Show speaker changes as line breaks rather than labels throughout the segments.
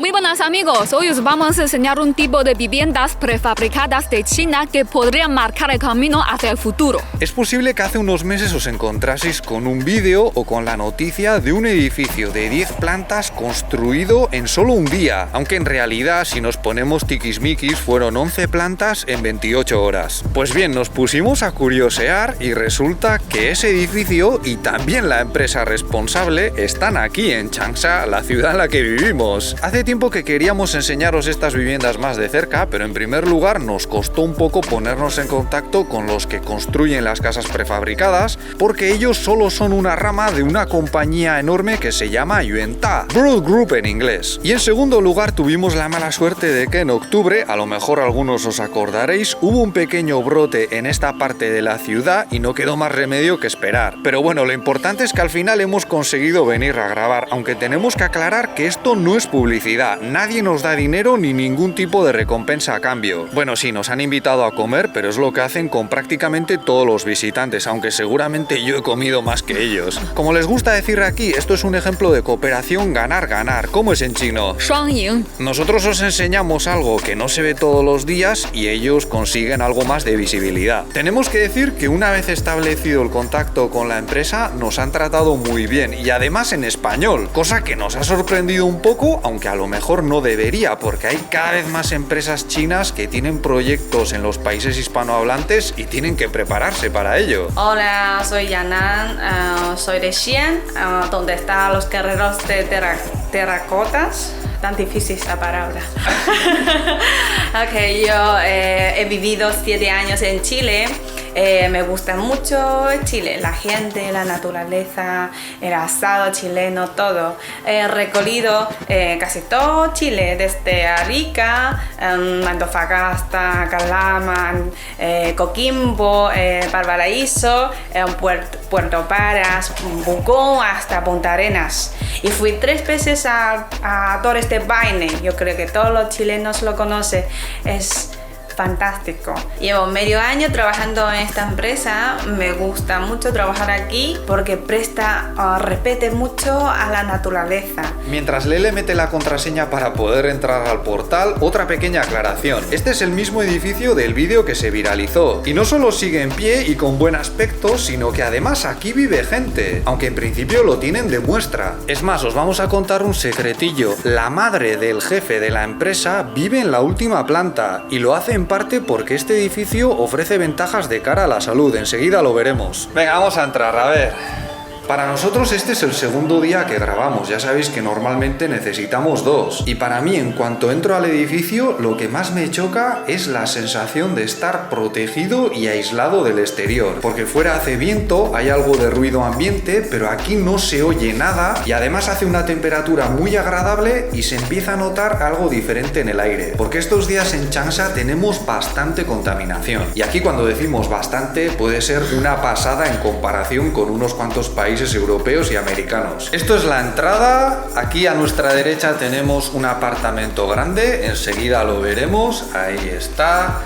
Muy buenas amigos, hoy os vamos a enseñar un tipo de viviendas prefabricadas de China que podrían marcar el camino hacia el futuro.
Es posible que hace unos meses os encontraseis con un vídeo o con la noticia de un edificio de 10 plantas construido en solo un día, aunque en realidad si nos ponemos tiquismiquis fueron 11 plantas en 28 horas. Pues bien, nos pusimos a curiosear y resulta que ese edificio y también la empresa responsable están aquí en Changsha, la ciudad en la que vivimos. Hace tiempo que queríamos enseñaros estas viviendas más de cerca, pero en primer lugar nos costó un poco ponernos en contacto con los que construyen las casas prefabricadas, porque ellos solo son una rama de una compañía enorme que se llama Yuanta, Broad Group en inglés. Y en segundo lugar tuvimos la mala suerte de que en octubre, a lo mejor algunos os acordaréis, hubo un pequeño brote en esta parte de la ciudad y no quedó más remedio que esperar. Pero bueno, lo importante es que al final hemos conseguido venir a grabar, aunque tenemos que aclarar que esto no es publicidad. Nadie nos da dinero ni ningún tipo de recompensa a cambio. Bueno, sí, nos han invitado a comer, pero es lo que hacen con prácticamente todos los visitantes, aunque seguramente yo he comido más que ellos. Como les gusta decir aquí, esto es un ejemplo de cooperación ganar-ganar. ¿Cómo es en chino?
双赢.
Nosotros os enseñamos algo que no se ve todos los días y ellos consiguen algo más de visibilidad. Tenemos que decir que una vez establecido el contacto con la empresa, nos han tratado muy bien y además en español, cosa que nos ha sorprendido un poco, aunque a lo mejor no debería, porque hay cada vez más empresas chinas que tienen proyectos en los países hispanohablantes y tienen que prepararse para ello.
Hola, soy Yanan, soy de Xi'an, donde están los guerreros de terracotas. Tan difícil esta palabra. Yo he vivido 7 años en Chile. Me gusta mucho Chile, la gente, la naturaleza, el asado chileno, todo. He recorrido casi todo Chile, desde Arica, Antofagasta, Calama, Coquimbo, Valparaíso, Puerto Paras, Pucón, hasta Punta Arenas. Y fui 3 veces a Torres de Paine. Yo creo que todos los chilenos lo conocen. Es fantástico. Llevo medio año trabajando en esta empresa. Me gusta mucho trabajar aquí porque respete mucho a la naturaleza.
Mientras Lele mete la contraseña para poder entrar al portal, otra pequeña aclaración. Este es el mismo edificio del vídeo que se viralizó. Y no solo sigue en pie y con buen aspecto, sino que además aquí vive gente. Aunque en principio lo tienen de muestra. Es más, os vamos a contar un secretillo. La madre del jefe de la empresa vive en la última planta y lo hace en parte porque este edificio ofrece ventajas de cara a la salud. Enseguida lo veremos. Venga, vamos a entrar, a ver. Para nosotros este es el segundo día que grabamos, ya sabéis que normalmente necesitamos 2. Y para mí, en cuanto entro al edificio, lo que más me choca es la sensación de estar protegido y aislado del exterior. Porque fuera hace viento, hay algo de ruido ambiente, pero aquí no se oye nada y además hace una temperatura muy agradable y se empieza a notar algo diferente en el aire. Porque estos días en Changsha tenemos bastante contaminación. Y aquí cuando decimos bastante, puede ser una pasada en comparación con unos cuantos países europeos y americanos. Esto es la entrada. Aquí a nuestra derecha tenemos un apartamento grande, enseguida lo veremos. Ahí está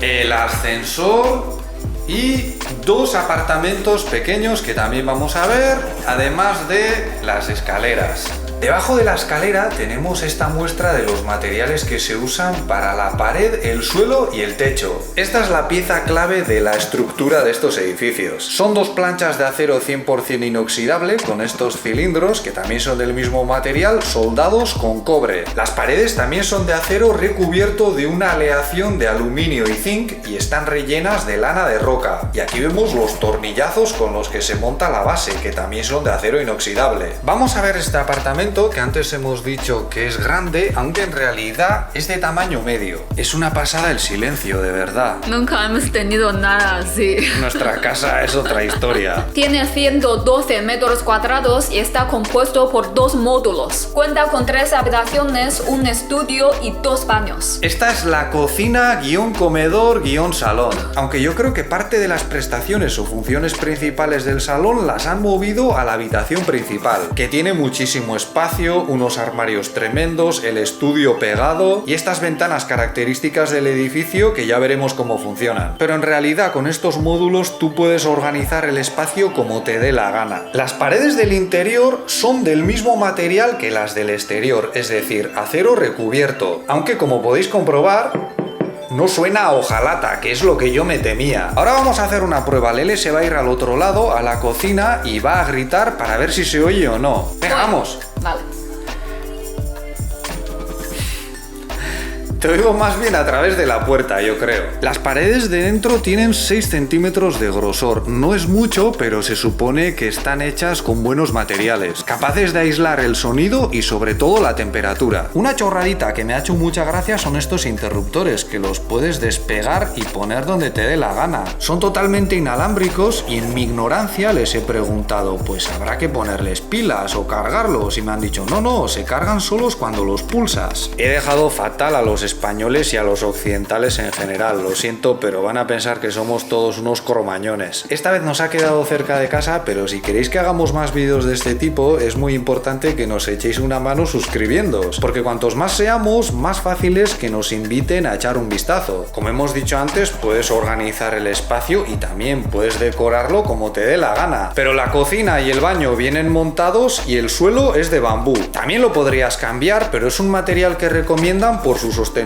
el ascensor y 2 apartamentos pequeños que también vamos a ver, además de las escaleras. Debajo de la escalera tenemos esta muestra de los materiales que se usan para la pared, el suelo y el techo. Esta es la pieza clave de la estructura de estos edificios. Son 2 planchas de acero 100% inoxidable con estos cilindros que también son del mismo material, soldados con cobre. Las paredes también son de acero recubierto de una aleación de aluminio y zinc y están rellenas de lana de roca. Y aquí vemos los tornillazos con los que se monta la base, que también son de acero inoxidable. Vamos a ver este apartamento que antes hemos dicho que es grande, aunque en realidad es de tamaño medio. Es una pasada el silencio, de verdad.
Nunca hemos tenido nada así.
Nuestra casa es otra historia.
Tiene 112 metros cuadrados y está compuesto por 2 módulos. Cuenta con 3 habitaciones, un estudio y 2 baños.
Esta es la cocina comedor salón. Aunque yo creo que parte de las prestaciones o funciones principales del salón las han movido a la habitación principal, que tiene muchísimo espacio espacio, unos armarios tremendos, el estudio pegado y estas ventanas características del edificio que ya veremos cómo funcionan. Pero en realidad con estos módulos tú puedes organizar el espacio como te dé la gana. Las paredes del interior son del mismo material que las del exterior, es decir, acero recubierto, aunque como podéis comprobar, no suena a hojalata, que es lo que yo me temía. Ahora vamos a hacer una prueba. Lele se va a ir al otro lado, a la cocina, y va a gritar para ver si se oye o no. Venga, vamos.
Vale.
Te oigo más bien a través de la puerta, yo creo. Las paredes de dentro tienen 6 centímetros de grosor. No es mucho, pero se supone que están hechas con buenos materiales, capaces de aislar el sonido y sobre todo la temperatura. Una chorradita que me ha hecho mucha gracia son estos interruptores, que los puedes despegar y poner donde te dé la gana. Son totalmente inalámbricos y en mi ignorancia les he preguntado, pues habrá que ponerles pilas o cargarlos, y me han dicho, no, se cargan solos cuando los pulsas. He dejado fatal a los españoles y a los occidentales en general, lo siento, pero van a pensar que somos todos unos cromañones. Esta vez nos ha quedado cerca de casa, pero si queréis que hagamos más vídeos de este tipo, es muy importante que nos echéis una mano suscribiéndoos, porque cuantos más seamos, más fácil es que nos inviten a echar un vistazo. Como hemos dicho antes, puedes organizar el espacio y también puedes decorarlo como te dé la gana, pero la cocina y el baño vienen montados y el suelo es de bambú. También lo podrías cambiar, pero es un material que recomiendan por su sostenibilidad.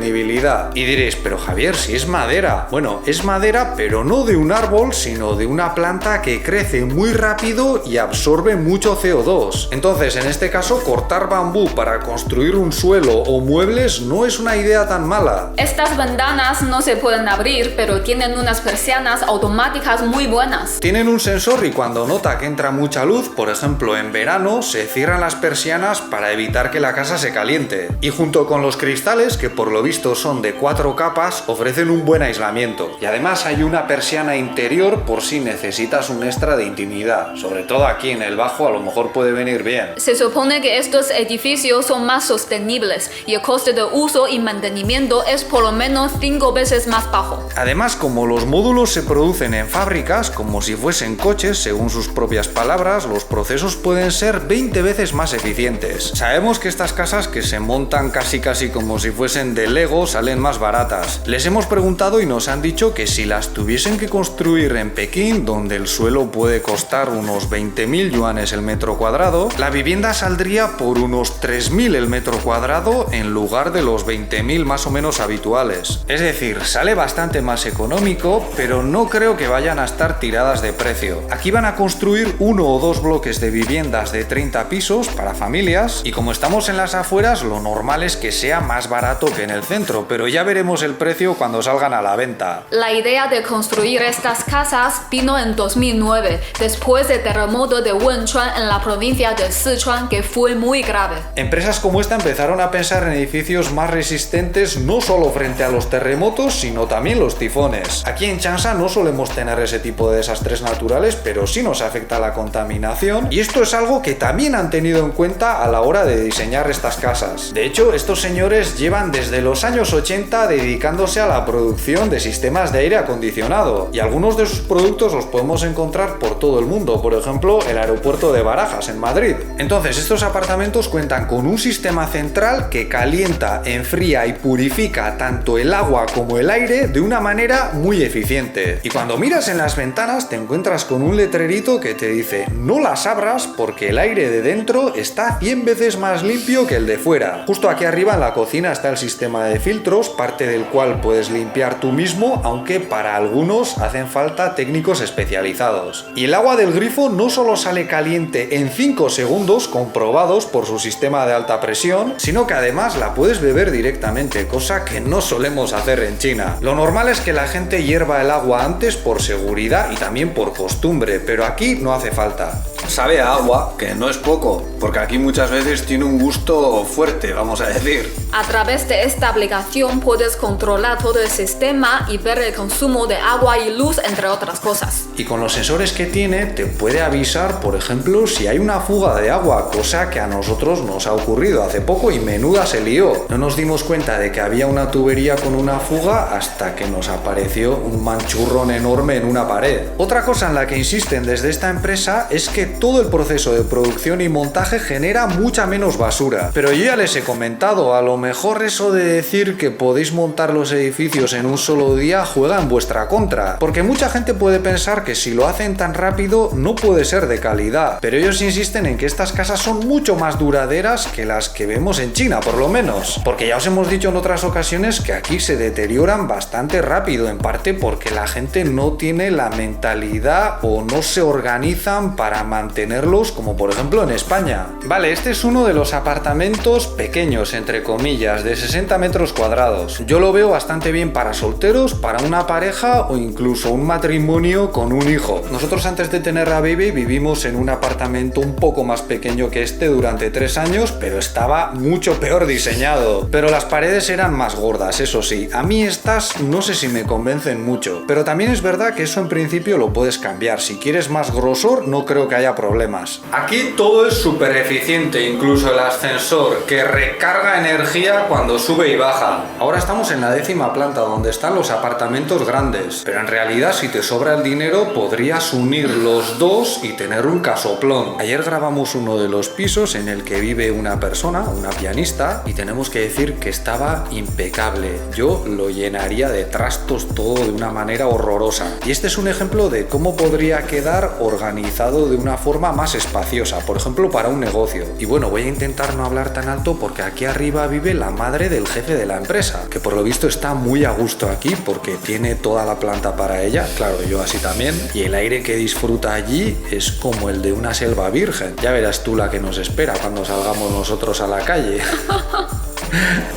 Y diréis, pero Javier, si es madera. Bueno, es madera, pero no de un árbol, sino de una planta que crece muy rápido y absorbe mucho CO2. Entonces, en este caso, cortar bambú para construir un suelo o muebles no es una idea tan mala.
Estas ventanas no se pueden abrir, pero tienen unas persianas automáticas muy buenas.
Tienen un sensor y cuando nota que entra mucha luz, por ejemplo en verano, se cierran las persianas para evitar que la casa se caliente. Y junto con los cristales, que por lo visto son de 4 capas, ofrecen un buen aislamiento. Y además hay una persiana interior por si necesitas un extra de intimidad. Sobre todo aquí en el bajo a lo mejor puede venir bien.
Se supone que estos edificios son más sostenibles y el coste de uso y mantenimiento es por lo menos 5 veces más bajo.
Además, como los módulos se producen en fábricas, como si fuesen coches, según sus propias palabras, los procesos pueden ser 20 veces más eficientes. Sabemos que estas casas que se montan casi como si fuesen de Lego salen más baratas. Les hemos preguntado y nos han dicho que si las tuviesen que construir en Pekín, donde el suelo puede costar unos 20.000 yuanes el metro cuadrado, la vivienda saldría por unos 3.000 el metro cuadrado en lugar de los 20.000 más o menos habituales. Es decir, sale bastante más económico, pero no creo que vayan a estar tiradas de precio. Aquí van a construir 1 o 2 bloques de viviendas de 30 pisos para familias y como estamos en las afueras, lo normal es que sea más barato que en el centro, pero ya veremos el precio cuando salgan a la venta.
La idea de construir estas casas vino en 2009, después del terremoto de Wenchuan en la provincia de Sichuan, que fue muy grave.
Empresas como esta empezaron a pensar en edificios más resistentes no solo frente a los terremotos, sino también los tifones. Aquí en Changsha no solemos tener ese tipo de desastres naturales, pero sí nos afecta la contaminación, y esto es algo que también han tenido en cuenta a la hora de diseñar estas casas. De hecho, estos señores llevan desde los años 80 dedicándose a la producción de sistemas de aire acondicionado, y algunos de sus productos los podemos encontrar por todo el mundo, por ejemplo el aeropuerto de Barajas en Madrid. Entonces estos apartamentos cuentan con un sistema central que calienta, enfría y purifica tanto el agua como el aire de una manera muy eficiente. Y cuando miras en las ventanas te encuentras con un letrerito que te dice no las abras porque el aire de dentro está 100 veces más limpio que el de fuera. Justo aquí arriba en la cocina está el sistema de filtros, parte del cual puedes limpiar tú mismo, aunque para algunos hacen falta técnicos especializados. Y el agua del grifo no solo sale caliente en 5 segundos, comprobados por su sistema de alta presión, sino que además la puedes beber directamente, cosa que no solemos hacer en China. Lo normal es que la gente hierva el agua antes por seguridad y también por costumbre, pero aquí no hace falta. Sabe a agua, que no es poco, porque aquí muchas veces tiene un gusto fuerte, vamos a decir.
A través de esta aplicación puedes controlar todo el sistema y ver el consumo de agua y luz, entre otras cosas.
Y con los sensores que tiene, te puede avisar, por ejemplo, si hay una fuga de agua, cosa que a nosotros nos ha ocurrido hace poco y menuda se lió. No nos dimos cuenta de que había una tubería con una fuga hasta que nos apareció un manchurrón enorme en una pared. Otra cosa en la que insisten desde esta empresa es que todo el proceso de producción y montaje genera mucha menos basura. Pero yo ya les he comentado, a lo mejor eso de decir que podéis montar los edificios en un solo día juega en vuestra contra, porque mucha gente puede pensar que si lo hacen tan rápido no puede ser de calidad, pero ellos insisten en que estas casas son mucho más duraderas que las que vemos en China, por lo menos, porque ya os hemos dicho en otras ocasiones que aquí se deterioran bastante rápido, en parte porque la gente no tiene la mentalidad o no se organizan para mantenerlos, como por ejemplo en España. Vale, este es uno de los apartamentos pequeños, entre comillas, de 60 metros cuadrados. Yo lo veo bastante bien para solteros, para una pareja o incluso un matrimonio con un hijo. Nosotros antes de tener a Baby vivimos en un apartamento un poco más pequeño que este durante 3 años, pero estaba mucho peor diseñado. Pero las paredes eran más gordas, eso sí. A mí estas no sé si me convencen mucho, pero también es verdad que eso en principio lo puedes cambiar. Si quieres más grosor, no creo que haya problemas. Aquí todo es súper eficiente, incluso el ascensor, que recarga energía cuando sube y baja. Ahora estamos en la 10ª planta, donde están los apartamentos grandes, pero en realidad si te sobra el dinero podrías unir los dos y tener un casoplón. Ayer grabamos uno de los pisos en el que vive una persona, una pianista, y tenemos que decir que estaba impecable. Yo lo llenaría de trastos todo de una manera horrorosa. Y este es un ejemplo de cómo podría quedar organizado de una forma más espaciosa, por ejemplo para un negocio. Y bueno, voy a intentar no hablar tan alto porque aquí arriba vive la madre del jefe de la empresa, que por lo visto está muy a gusto aquí porque tiene toda la planta para ella, claro, yo así también, y el aire que disfruta allí es como el de una selva virgen. Ya verás tú la que nos espera cuando salgamos nosotros a la calle.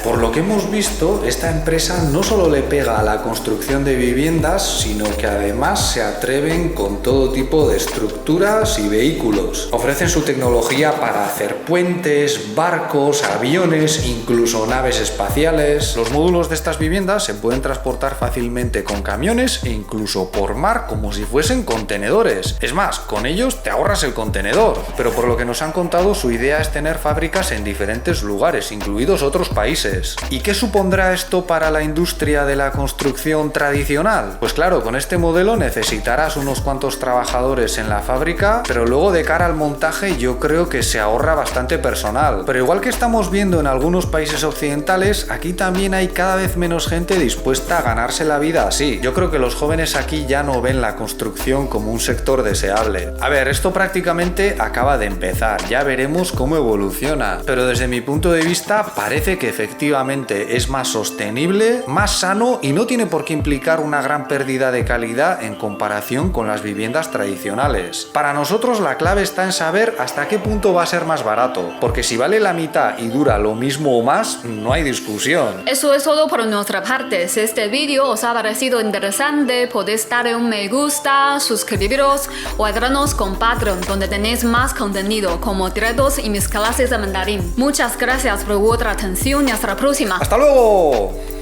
Por lo que hemos visto, esta empresa no solo le pega a la construcción de viviendas, sino que además se atreven con todo tipo de estructuras y vehículos. Ofrecen su tecnología para hacer puentes, barcos, aviones, incluso naves espaciales. Los módulos de estas viviendas se pueden transportar fácilmente con camiones e incluso por mar como si fuesen contenedores. Es más, con ellos te ahorras el contenedor. Pero por lo que nos han contado, su idea es tener fábricas en diferentes lugares, incluidos otros países. ¿Y qué supondrá esto para la industria de la construcción tradicional? Pues claro, con este modelo necesitarás unos cuantos trabajadores en la fábrica, pero luego de cara al montaje yo creo que se ahorra bastante personal. Pero igual que estamos viendo en algunos países occidentales, aquí también hay cada vez menos gente dispuesta a ganarse la vida así. Yo creo que los jóvenes aquí ya no ven la construcción como un sector deseable. A ver, esto prácticamente acaba de empezar, ya veremos cómo evoluciona, pero desde mi punto de vista parece que efectivamente es más sostenible, más sano y no tiene por qué implicar una gran pérdida de calidad en comparación con las viviendas tradicionales. Para nosotros la clave está en saber hasta qué punto va a ser más barato, porque si vale la mitad y dura lo mismo o más, no hay discusión.
Eso es todo por nuestra parte. Si este vídeo os ha parecido interesante, podéis darle un me gusta, suscribiros o ayudarnos con Patreon, donde tenéis más contenido como directos y mis clases de mandarín. Muchas gracias por vuestra atención y hasta la próxima.
¡Hasta luego!